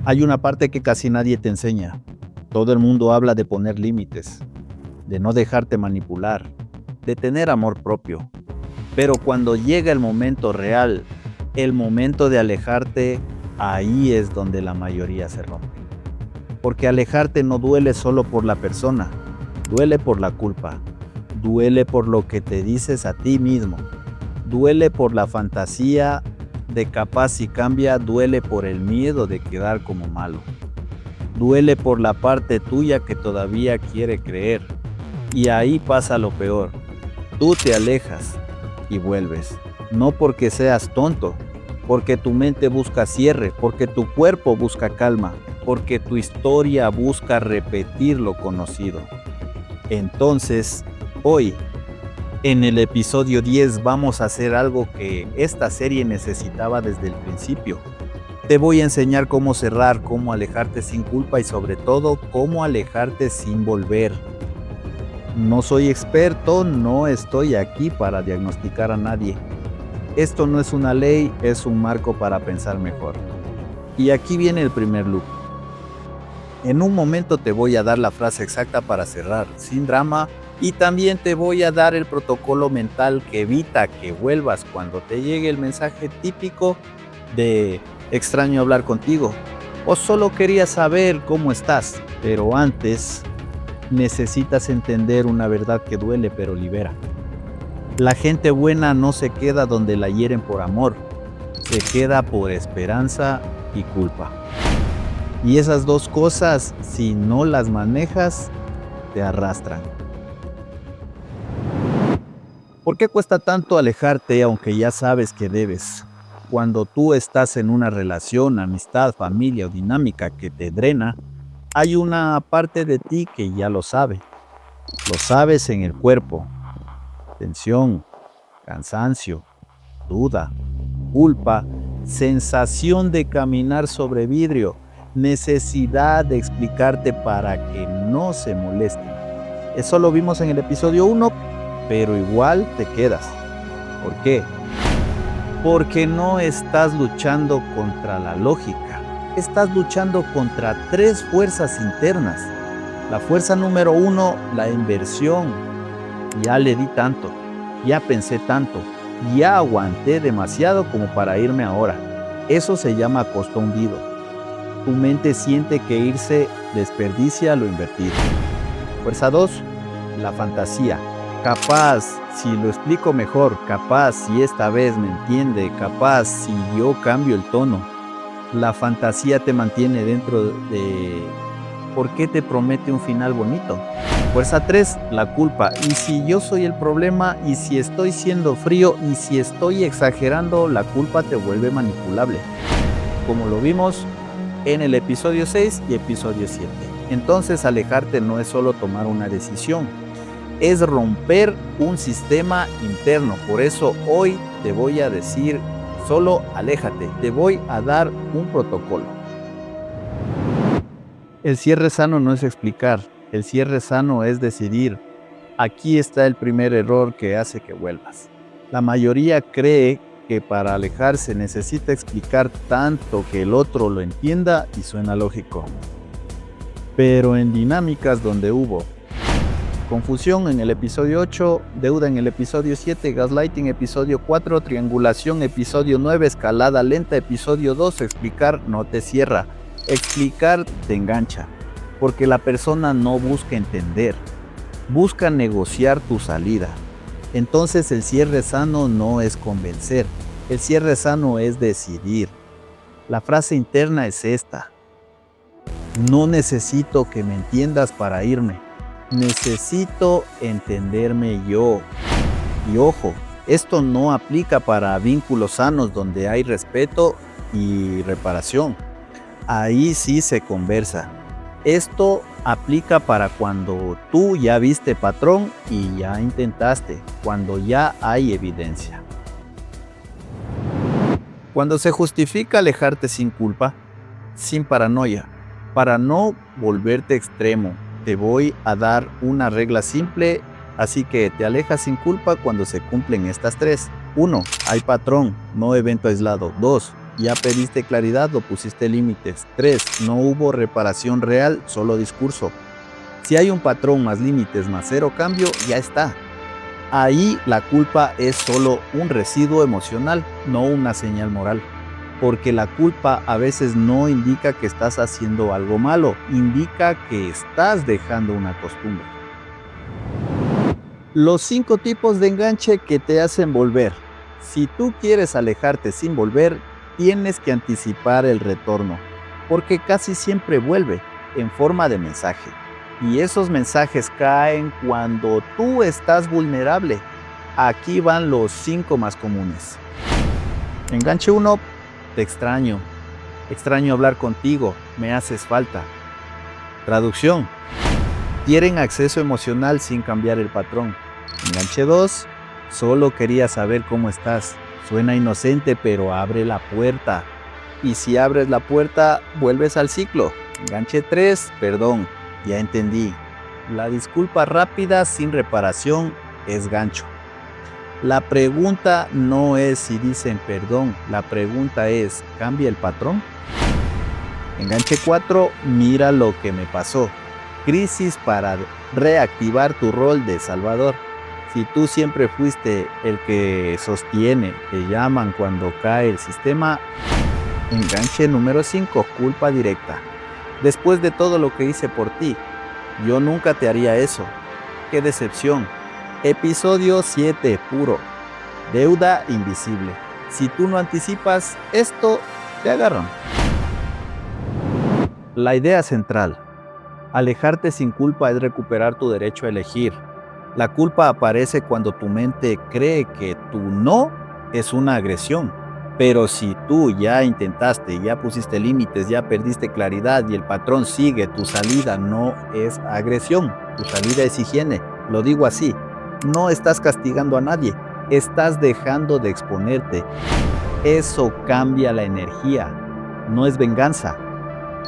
Hay una parte que casi nadie te enseña. Todo el mundo habla de poner límites, de no dejarte manipular, de tener amor propio. Pero cuando llega el momento real, el momento de alejarte, ahí es donde la mayoría se rompe. Porque alejarte no duele solo por la persona, duele por la culpa, duele por lo que te dices a ti mismo, duele por la fantasía de capaz si cambia, duele por el miedo de quedar como malo, duele por la parte tuya que todavía quiere creer. Y ahí pasa lo peor, tú te alejas y vuelves, no porque seas tonto, porque tu mente busca cierre, porque tu cuerpo busca calma, porque tu historia busca repetir lo conocido. Entonces, hoy, en el episodio 10 vamos a hacer algo que esta serie necesitaba desde el principio. Te voy a enseñar cómo cerrar, cómo alejarte sin culpa y sobre todo cómo alejarte sin volver. No soy experto, no estoy aquí para diagnosticar a nadie. Esto no es una ley, es un marco para pensar mejor. Y aquí viene el primer loop. En un momento te voy a dar la frase exacta para cerrar, sin drama, y también te voy a dar el protocolo mental que evita que vuelvas cuando te llegue el mensaje típico de extraño hablar contigo, o solo quería saber cómo estás, pero antes necesitas entender una verdad que duele pero libera. La gente buena no se queda donde la hieren por amor, se queda por esperanza y culpa. Y esas dos cosas, si no las manejas, te arrastran. ¿Por qué cuesta tanto alejarte aunque ya sabes que debes? Cuando tú estás en una relación, amistad, familia o dinámica que te drena, hay una parte de ti que ya lo sabe. Lo sabes en el cuerpo. Tensión, cansancio, duda, culpa, sensación de caminar sobre vidrio, necesidad de explicarte para que no se molesten. Eso lo vimos en el episodio 1, pero igual te quedas. ¿Por qué? Porque no estás luchando contra la lógica, estás luchando contra 3 fuerzas internas. La fuerza número 1, la inversión. Ya le di tanto, ya pensé tanto, ya aguanté demasiado como para irme ahora. Eso se llama costo hundido. Tu mente siente que irse desperdicia lo invertido. Fuerza 2, la fantasía. Capaz, si lo explico mejor, capaz, si esta vez me entiende, capaz, si yo cambio el tono. La fantasía te mantiene dentro de ¿por qué te promete un final bonito? Fuerza 3, la culpa. ¿Y si yo soy el problema? ¿Y si estoy siendo frío? ¿Y si estoy exagerando? La culpa te vuelve manipulable, como lo vimos en el episodio 6 y episodio 7. Entonces, alejarte no es solo tomar una decisión, es romper un sistema interno. Por eso hoy te voy a decir, solo aléjate, te voy a dar un protocolo. El cierre sano no es explicar, el cierre sano es decidir. Aquí está el primer error que hace que vuelvas. La mayoría cree que para alejarse necesita explicar tanto que el otro lo entienda y suena lógico. Pero en dinámicas donde hubo confusión en el episodio 8, deuda en el episodio 7, gaslighting episodio 4, triangulación episodio 9, escalada lenta episodio 2, explicar no te cierra. Explicar te engancha, porque la persona no busca entender, busca negociar tu salida. Entonces el cierre sano no es convencer, el cierre sano es decidir. La frase interna es esta: no necesito que me entiendas para irme, necesito entenderme yo. Y ojo, esto no aplica para vínculos sanos donde hay respeto y reparación. Ahí sí se conversa. Esto aplica para cuando tú ya viste patrón y ya intentaste, cuando ya hay evidencia. Cuando se justifica alejarte sin culpa, sin paranoia, para no volverte extremo, te voy a dar una regla simple, así que te alejas sin culpa cuando se cumplen estas 3. 1. Hay patrón, no evento aislado. 2. ya pediste claridad o pusiste límites. 3. No hubo reparación real, solo discurso. Si hay un patrón más límites más cero cambio, ya está. Ahí la culpa es solo un residuo emocional, no una señal moral. Porque la culpa a veces no indica que estás haciendo algo malo, indica que estás dejando una costumbre. Los 5 tipos de enganche que te hacen volver. Si tú quieres alejarte sin volver, tienes que anticipar el retorno, porque casi siempre vuelve en forma de mensaje. Y esos mensajes caen cuando tú estás vulnerable. Aquí van los 5 más comunes. Enganche 1. Te extraño. Extraño hablar contigo. Me haces falta. Traducción. Quieren acceso emocional sin cambiar el patrón. Enganche 2. Solo quería saber cómo estás. Suena inocente, pero abre la puerta. Y si abres la puerta, vuelves al ciclo. Enganche 3. Perdón. Ya entendí. La disculpa rápida sin reparación es gancho. La pregunta no es si dicen perdón, la pregunta es, ¿cambia el patrón? Enganche 4, mira lo que me pasó. Crisis para reactivar tu rol de salvador. Si tú siempre fuiste el que sostiene, te llaman cuando cae el sistema. Enganche número 5, culpa directa. Después de todo lo que hice por ti, yo nunca te haría eso. ¡Qué decepción! Episodio 7, puro. Deuda invisible. Si tú no anticipas esto, te agarran. La idea central. Alejarte sin culpa es recuperar tu derecho a elegir. La culpa aparece cuando tu mente cree que tu no es una agresión. Pero si tú ya intentaste, ya pusiste límites, ya perdiste claridad y el patrón sigue, tu salida no es agresión, tu salida es higiene. Lo digo así. No estás castigando a nadie, estás dejando de exponerte. Eso cambia la energía, no es venganza,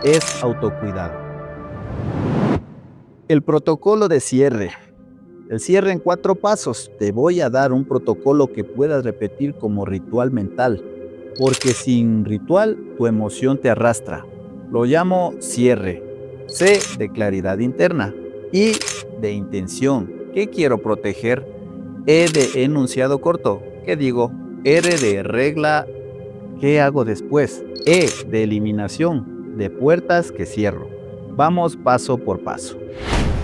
es autocuidado. El protocolo de cierre. El cierre en 4 pasos. Te voy a dar un protocolo que puedas repetir como ritual mental, porque sin ritual tu emoción te arrastra. Lo llamo cierre. C de claridad interna. I de intención. ¿Qué quiero proteger? E de enunciado corto. ¿Qué digo? R de regla. ¿Qué hago después? E de eliminación, de puertas que cierro. Vamos paso por paso.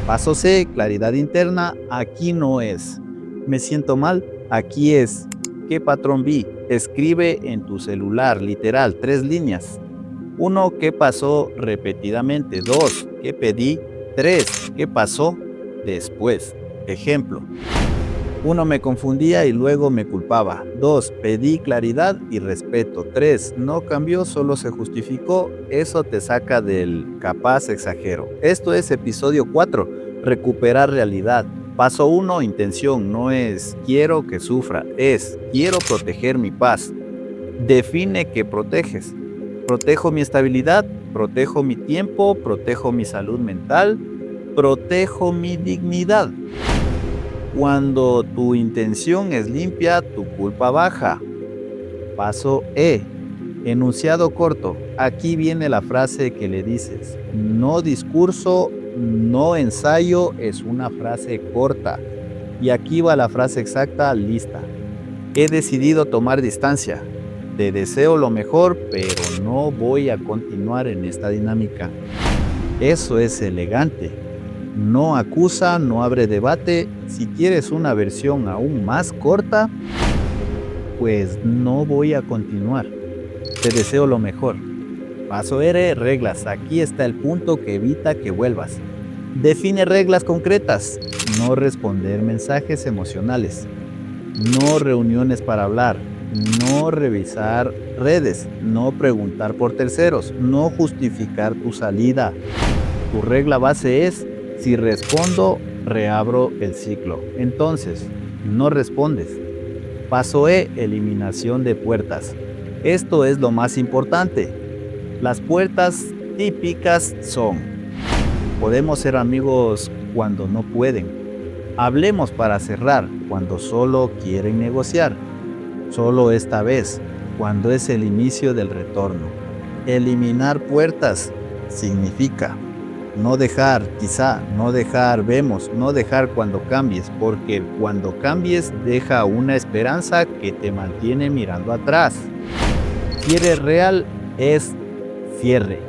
Paso C, claridad interna. Aquí no es. Me siento mal. Aquí es. ¿Qué patrón vi? Escribe en tu celular, literal, 3 líneas. 1, ¿qué pasó repetidamente? 2, ¿qué pedí? 3, ¿qué pasó después? Ejemplo. 1, me confundía y luego me culpaba. 2, pedí claridad y respeto. 3, no cambió, solo se justificó. Eso te saca del capaz exagero. Esto es episodio 4, recuperar realidad. Paso 1, intención, no es quiero que sufra, es quiero proteger mi paz. Define qué proteges. Protejo mi estabilidad, protejo mi tiempo, protejo mi salud mental, protejo mi dignidad. Cuando tu intención es limpia, tu culpa baja. Paso E. Enunciado corto. Aquí viene la frase que le dices. No discurso, no ensayo, es una frase corta. Y aquí va la frase exacta, lista. He decidido tomar distancia. Te deseo lo mejor, pero no voy a continuar en esta dinámica. Eso es elegante. No acusa, no abre debate. Si quieres una versión aún más corta, pues no voy a continuar. Te deseo lo mejor. Paso R, reglas. Aquí está el punto que evita que vuelvas. Define reglas concretas. No responder mensajes emocionales. No reuniones para hablar. No revisar redes. No preguntar por terceros. No justificar tu salida. Tu regla base es: si respondo, reabro el ciclo. Entonces, no respondes. Paso E, eliminación de puertas. Esto es lo más importante. Las puertas típicas son: podemos ser amigos cuando no pueden. Hablemos para cerrar cuando solo quieren negociar. Solo esta vez. cuando es el inicio del retorno. Eliminar puertas significa no dejar, quizá, no dejar, vemos, no dejar cuando cambies, porque cuando cambies deja una esperanza que te mantiene mirando atrás. Cierre real es cierre.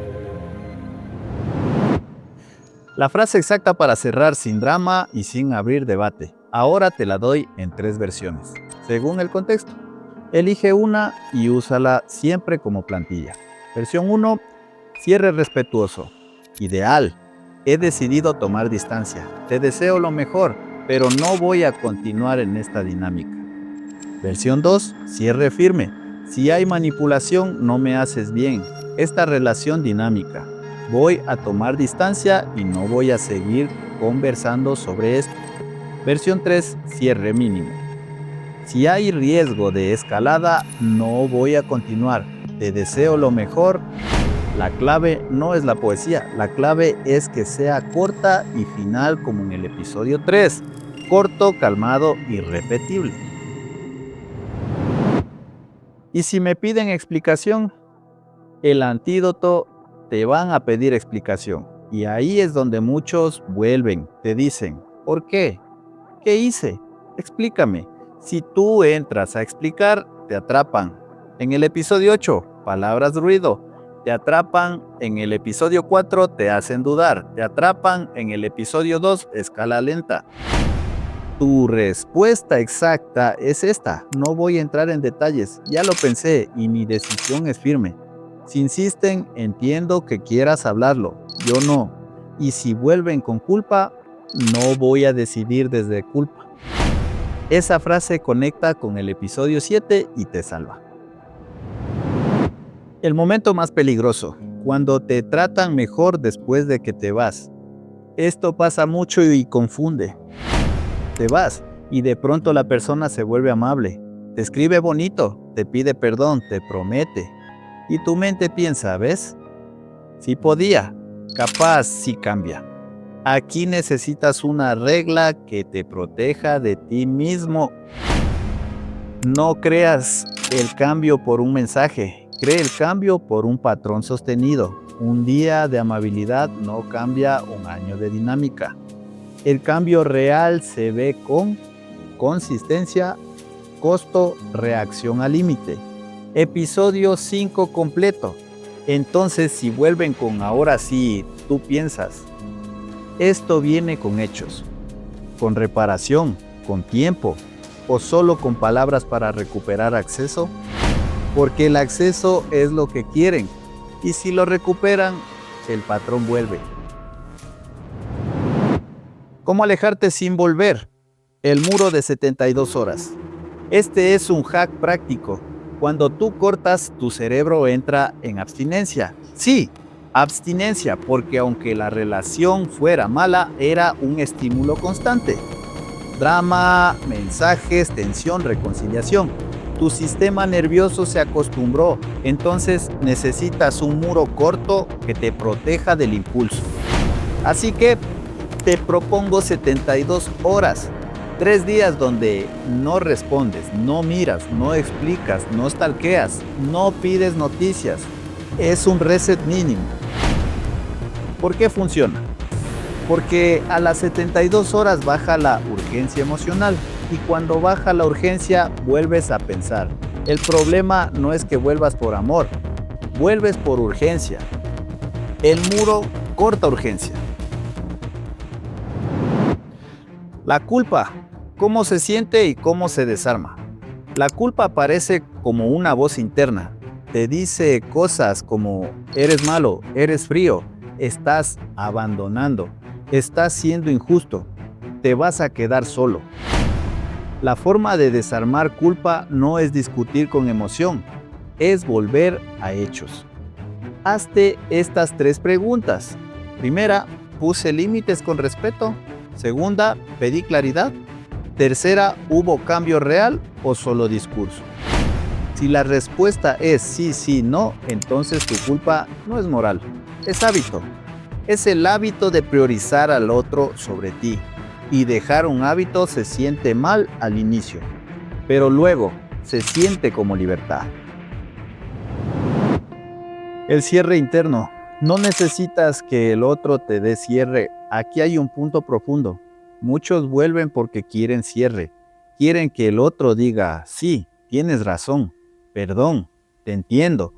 La frase exacta para cerrar sin drama y sin abrir debate. Ahora te la doy en 3 versiones, según el contexto. Elige una y úsala siempre como plantilla. Versión 1, cierre respetuoso. Ideal. He decidido tomar distancia. Te deseo lo mejor, pero no voy a continuar en esta dinámica. Versión 2, cierre firme. Si hay manipulación, no me haces bien. Esta relación dinámica. Voy a tomar distancia y no voy a seguir conversando sobre esto. Versión 3, cierre mínimo. Si hay riesgo de escalada, no voy a continuar. Te deseo lo mejor. La clave no es la poesía, la clave es que sea corta y final como en el episodio 3. Corto, calmado y repetible. Y si me piden explicación, el antídoto, te van a pedir explicación. Y ahí es donde muchos vuelven, te dicen, ¿por qué? ¿Qué hice? Explícame. Si tú entras a explicar, te atrapan. En el episodio 8, palabras ruido. Te atrapan en el episodio 4, te hacen dudar. Te atrapan en el episodio 2, escala lenta. Tu respuesta exacta es esta. No voy a entrar en detalles. Ya lo pensé y mi decisión es firme. Si insisten, entiendo que quieras hablarlo. Yo no. Y si vuelven con culpa, no voy a decidir desde culpa. Esa frase conecta con el episodio 7 y te salva. El momento más peligroso, cuando te tratan mejor después de que te vas. Esto pasa mucho y confunde. Te vas y de pronto la persona se vuelve amable, te escribe bonito, te pide perdón, te promete. Y tu mente piensa, ¿ves? Si podía, capaz sí cambia. Aquí necesitas una regla que te proteja de ti mismo. No creas el cambio por un mensaje. Cree el cambio por un patrón sostenido. Un día de amabilidad no cambia un año de dinámica. El cambio real se ve con consistencia, costo, reacción al límite. Episodio 5 completo. Entonces, si vuelven con ahora sí, tú piensas, esto viene con hechos, con reparación, con tiempo, o solo con palabras para recuperar acceso. Porque el acceso es lo que quieren, y si lo recuperan, el patrón vuelve. ¿Cómo alejarte sin volver? El muro de 72 horas. Este es un hack práctico. Cuando tú cortas, tu cerebro entra en abstinencia. Sí, abstinencia, porque aunque la relación fuera mala, era un estímulo constante. Drama, mensajes, tensión, reconciliación. Tu sistema nervioso se acostumbró, entonces necesitas un muro corto que te proteja del impulso. Así que te propongo 72 horas, 3 días donde no respondes, no miras, no explicas, no stalkeas, no pides noticias. Es un reset mínimo. ¿Por qué funciona? Porque a las 72 horas baja la urgencia emocional. Y cuando baja la urgencia, vuelves a pensar. El problema no es que vuelvas por amor, vuelves por urgencia. El muro corta urgencia. La culpa, ¿cómo se siente y cómo se desarma? La culpa aparece como una voz interna. Te dice cosas como, eres malo, eres frío, estás abandonando, estás siendo injusto, te vas a quedar solo. La forma de desarmar culpa no es discutir con emoción, es volver a hechos. Hazte estas 3 preguntas. Primera, ¿puse límites con respeto? Segunda, ¿pedí claridad? Tercera, ¿hubo cambio real o solo discurso? Si la respuesta es sí, sí, no, entonces tu culpa no es moral, es hábito. Es el hábito de priorizar al otro sobre ti. Y dejar un hábito se siente mal al inicio, pero luego se siente como libertad. El cierre interno. No necesitas que el otro te dé cierre. Aquí hay un punto profundo. Muchos vuelven porque quieren cierre. Quieren que el otro diga, sí, tienes razón, perdón, te entiendo.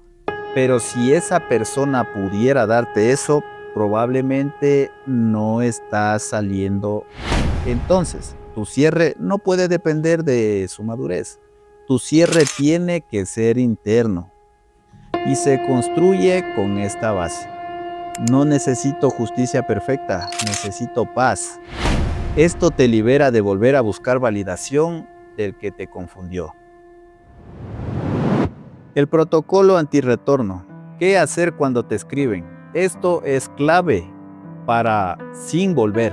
Pero si esa persona pudiera darte eso, probablemente no está saliendo. Entonces, tu cierre no puede depender de su madurez. Tu cierre tiene que ser interno y se construye con esta base. No necesito justicia perfecta, necesito paz. Esto te libera de volver a buscar validación del que te confundió. El protocolo antirretorno. ¿Qué hacer cuando te escriben? Esto es clave para sin volver.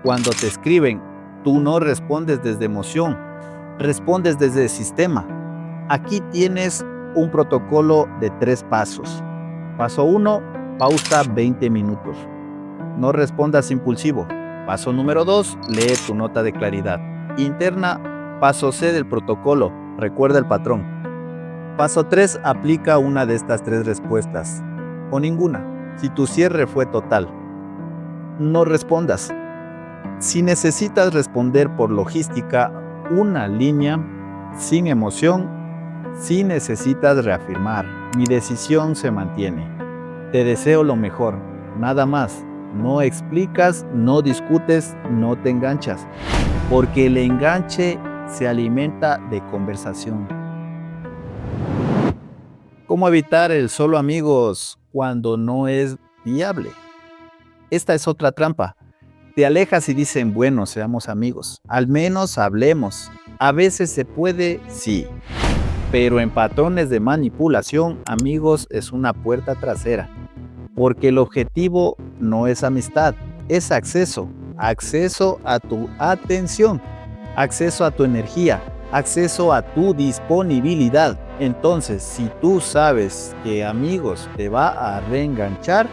Cuando te escriben, tú no respondes desde emoción, respondes desde sistema. Aquí tienes un protocolo de 3 pasos. Paso 1, pausa 20 minutos. No respondas impulsivo. Paso número 2, lee tu nota de claridad interna. Paso C del protocolo, recuerda el patrón. Paso 3, aplica una de estas 3 respuestas, o ninguna. Si tu cierre fue total, no respondas. Si necesitas responder por logística, una línea, sin emoción. Si necesitas reafirmar, mi decisión se mantiene. Te deseo lo mejor, nada más. No explicas, no discutes, no te enganchas, porque el enganche se alimenta de conversación. ¿Cómo evitar el solo amigos cuando no es viable? Esta es otra trampa. Te alejas y dicen, bueno, seamos amigos, al menos hablemos. A veces se puede, sí, pero en patrones de manipulación, amigos es una puerta trasera. Porque el objetivo no es amistad, es acceso. Acceso a tu atención, acceso a tu energía, acceso a tu disponibilidad. Entonces, si tú sabes que amigos te va a reenganchar,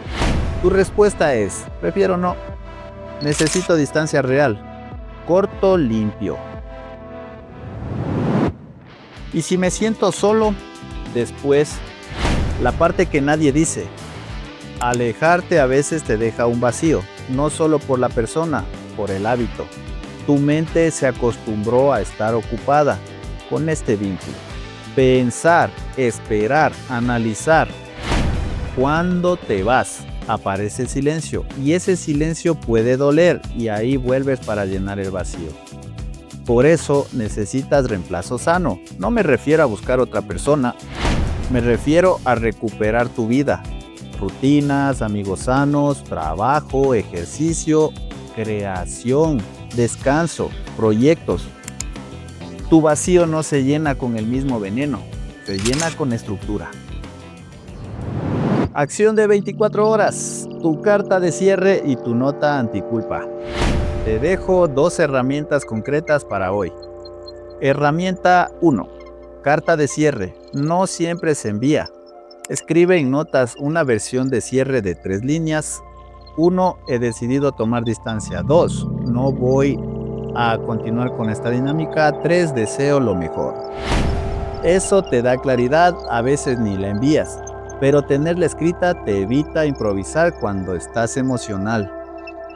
tu respuesta es, prefiero no. Necesito distancia real. Corto, limpio. Y si me siento solo, después, la parte que nadie dice. Alejarte a veces te deja un vacío, no solo por la persona, por el hábito. Tu mente se acostumbró a estar ocupada con este vínculo. Pensar, esperar, analizar. Cuando te vas, aparece el silencio y ese silencio puede doler y ahí vuelves para llenar el vacío. Por eso necesitas reemplazo sano. No me refiero a buscar otra persona, me refiero a recuperar tu vida. Rutinas, amigos sanos, trabajo, ejercicio, creación, descanso, proyectos. Tu vacío no se llena con el mismo veneno, se llena con estructura. Acción de 24 horas, tu carta de cierre y tu nota anticulpa. Te dejo 2 herramientas concretas para hoy. Herramienta 1. Carta de cierre. No siempre se envía. Escribe en notas una versión de cierre de 3 líneas. 1. He decidido tomar distancia. 2. No voy a continuar con esta dinámica. 3. Deseo lo mejor. Eso te da claridad, a veces ni la envías, pero tenerla escrita te evita improvisar cuando estás emocional.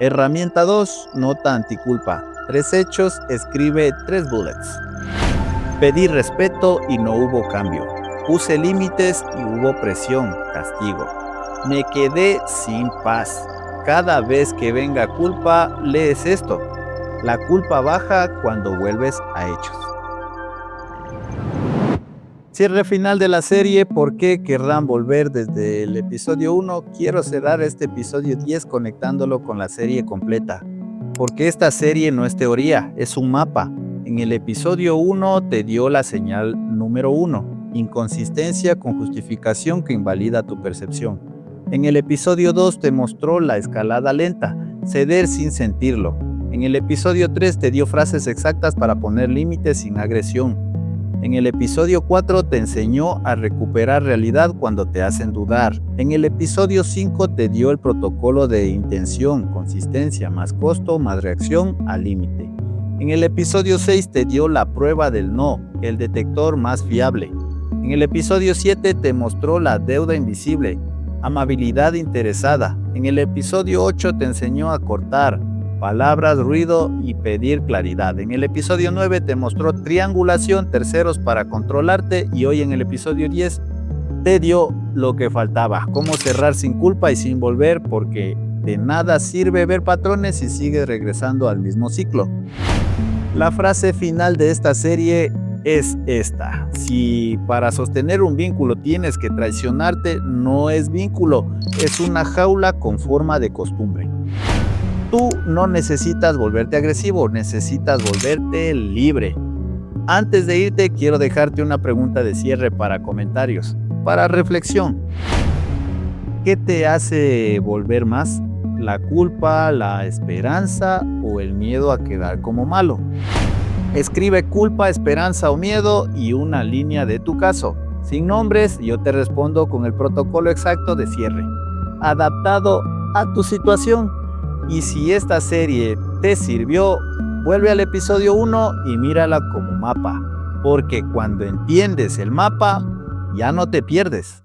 Herramienta 2. Nota anticulpa. 3 hechos, escribe 3 bullets. Pedí respeto y no hubo cambio. Puse límites y hubo presión, castigo. Me quedé sin paz. Cada vez que venga culpa, lees esto. La culpa baja cuando vuelves a hechos. Cierre final de la serie. ¿Por qué querrán volver desde el episodio 1? Quiero cerrar este episodio 10 conectándolo con la serie completa. Porque esta serie no es teoría, es un mapa. En el episodio 1 te dio la señal número 1. Inconsistencia con justificación que invalida tu percepción. En el episodio 2 te mostró la escalada lenta, ceder sin sentirlo. En el episodio 3 te dio frases exactas para poner límites sin agresión. En el episodio 4 te enseñó a recuperar realidad cuando te hacen dudar. En el episodio 5 te dio el protocolo de intención, consistencia, más costo, más reacción al límite. En el episodio 6 te dio la prueba del no, el detector más fiable. En el episodio 7 te mostró la deuda invisible, amabilidad interesada. En el episodio 8 te enseñó a cortar palabras, ruido y pedir claridad. En el episodio 9 te mostró triangulación, terceros para controlarte, y hoy en el episodio 10 te dio lo que faltaba, cómo cerrar sin culpa y sin volver, porque de nada sirve ver patrones si sigues regresando al mismo ciclo. La frase final de esta serie es esta: si para sostener un vínculo tienes que traicionarte, no es vínculo, es una jaula con forma de costumbre. Tú no necesitas volverte agresivo, necesitas volverte libre. Antes de irte, quiero dejarte una pregunta de cierre para comentarios, para reflexión. ¿Qué te hace volver más? ¿La culpa, la esperanza o el miedo a quedar como malo? Escribe culpa, esperanza o miedo y una línea de tu caso. Sin nombres, yo te respondo con el protocolo exacto de cierre, adaptado a tu situación. Y si esta serie te sirvió, vuelve al episodio 1 y mírala como mapa, porque cuando entiendes el mapa, ya no te pierdes.